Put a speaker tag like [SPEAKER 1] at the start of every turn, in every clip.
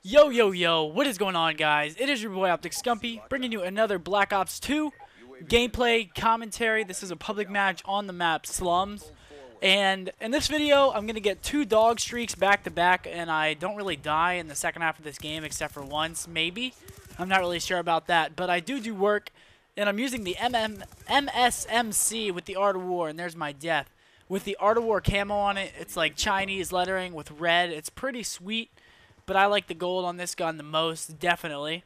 [SPEAKER 1] Yo, yo, yo, what is going on, guys? It is your boy OpTic Scumpy, bringing you another Black Ops 2 gameplay commentary. This is a public match on the map Slums. And in this video, I'm going to get 2 dog streaks back to back, and I don't really die in the second half of this game except for once, maybe. I'm not really sure about that, but I do work, and I'm using the MSMC with the Art of War, and there's my death. With the Art of War camo on it, it's like Chinese lettering with red. It's pretty sweet. But I like the gold on this gun the most, definitely.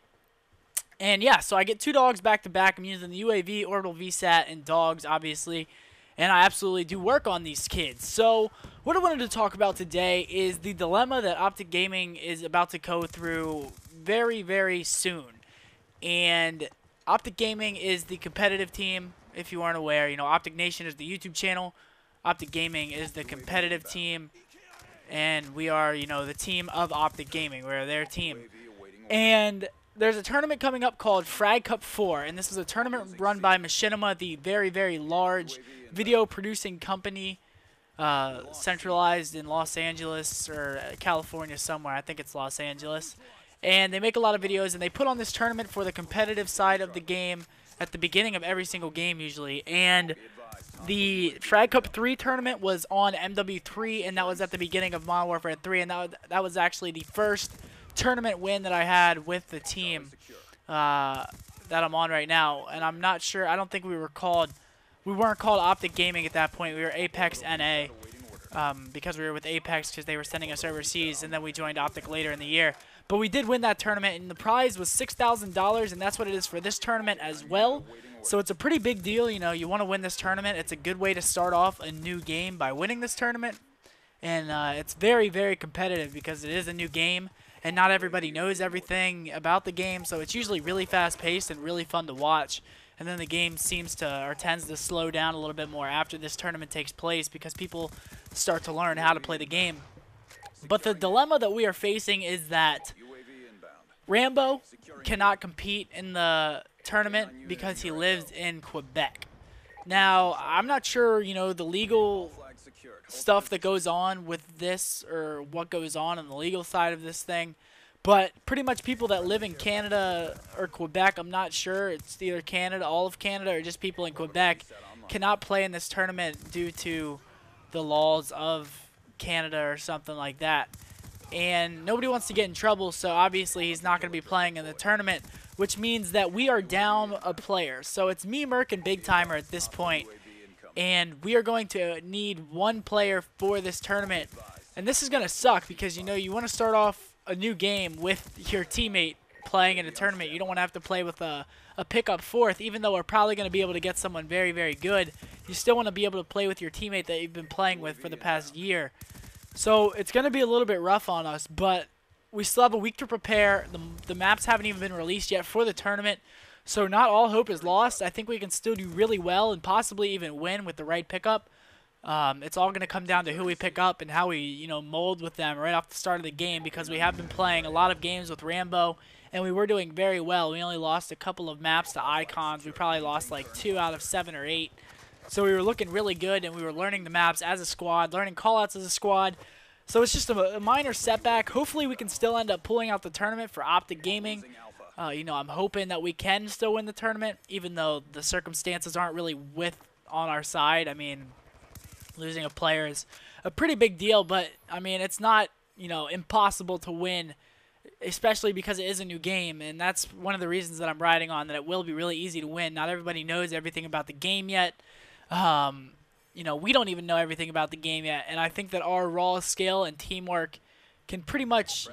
[SPEAKER 1] And yeah, so I get 2 dogs back to back. I'm using the UAV, Orbital VSAT, and dogs, obviously. And I absolutely do work on these kids. So what I wanted to talk about today is the dilemma that OpTic Gaming is about to go through very, very soon. And OpTic Gaming is the competitive team, if you aren't aware. You know, OpTic Nation is the YouTube channel. OpTic Gaming is the competitive team. And we are, you know, the team of OpTic Gaming. We're their team. And there's a tournament coming up called Frag Cup 4. And this is a tournament run by Machinima, the very, very large video producing company centralized in Los Angeles or California somewhere. I think it's Los Angeles. And they make a lot of videos. And they put on this tournament for the competitive side of the game at the beginning of every single game usually. And the Frag Cup 3 tournament was on MW3, and that was at the beginning of Modern Warfare 3, and that was actually the first tournament win that I had with the team that I'm on right now. And I'm not sure, I don't think we weren't called OpTic Gaming at that point. We were Apex NA because we were with Apex because they were sending us overseas, and then we joined OpTic later in the year. But we did win that tournament, and the prize was $6,000, and that's what it is for this tournament as well. So it's a pretty big deal. You know, you want to win this tournament. It's a good way to start off a new game by winning this tournament. And it's very, very competitive because it is a new game, and not everybody knows everything about the game. So it's usually really fast-paced and really fun to watch. And then the game seems to, or tends to slow down a little bit more after this tournament takes place because people start to learn how to play the game. But the dilemma that we are facing is that Rambo cannot compete in the tournament because he lives in Quebec. Now, I'm not sure, you know, the legal stuff that goes on with this or what goes on the legal side of this thing, but pretty much people that live in Canada or Quebec, I'm not sure, it's either Canada, all of Canada, or just people in Quebec, cannot play in this tournament due to the laws of Canada or something like that. And nobody wants to get in trouble, so obviously he's not going to be playing in the tournament, which means that we are down a player. So it's me, Merc, and Big Timer at this point, and we are going to need 1 player for this tournament. And this is going to suck because, you know, you want to start off a new game with your teammate playing in a tournament. You don't want to have to play with a pickup 4th, even though we're probably going to be able to get someone very, very good. You still want to be able to play with your teammate that you've been playing with for the past year. So it's going to be a little bit rough on us, but we still have a week to prepare. The maps haven't even been released yet for the tournament, so not all hope is lost. I think we can still do really well and possibly even win with the right pickup. It's all going to come down to who we pick up and how we, you know, mold with them right off the start of the game, because we have been playing a lot of games with Rambo, and we were doing very well. We only lost a couple of maps to Icons. We probably lost like 2 out of 7 or 8. So we were looking really good, and we were learning the maps as a squad, learning callouts as a squad. So it's just a minor setback. Hopefully we can still end up pulling out the tournament for OpTic Gaming. You know, I'm hoping that we can still win the tournament, even though the circumstances aren't really on our side. I mean, losing a player is a pretty big deal, but, I mean, it's not, you know, impossible to win, especially because it is a new game, and that's one of the reasons that I'm riding on, that it will be really easy to win. Not everybody knows everything about the game yet. You know, we don't even know everything about the game yet, and I think that our raw skill and teamwork can pretty much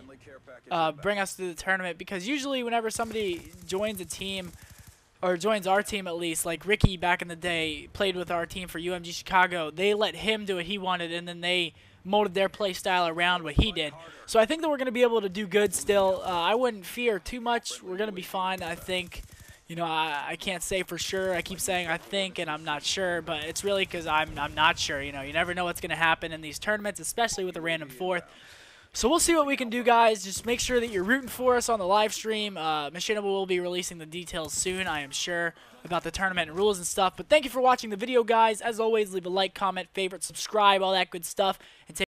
[SPEAKER 1] bring us to the tournament, because usually whenever somebody joins a team, or joins our team at least, like Ricky back in the day played with our team for UMG Chicago, they let him do what he wanted, and then they molded their play style around what he did. So I think that we're going to be able to do good still. I wouldn't fear too much. We're going to be fine, I think. You know, I can't say for sure. I keep saying I think and I'm not sure, but it's really because I'm not sure. You know, you never know what's going to happen in these tournaments, especially with a random 4th. So we'll see what we can do, guys. Just make sure that you're rooting for us on the live stream. Machinima will be releasing the details soon, I am sure, about the tournament and rules and stuff. But thank you for watching the video, guys. As always, leave a like, comment, favorite, subscribe, all that good stuff. And take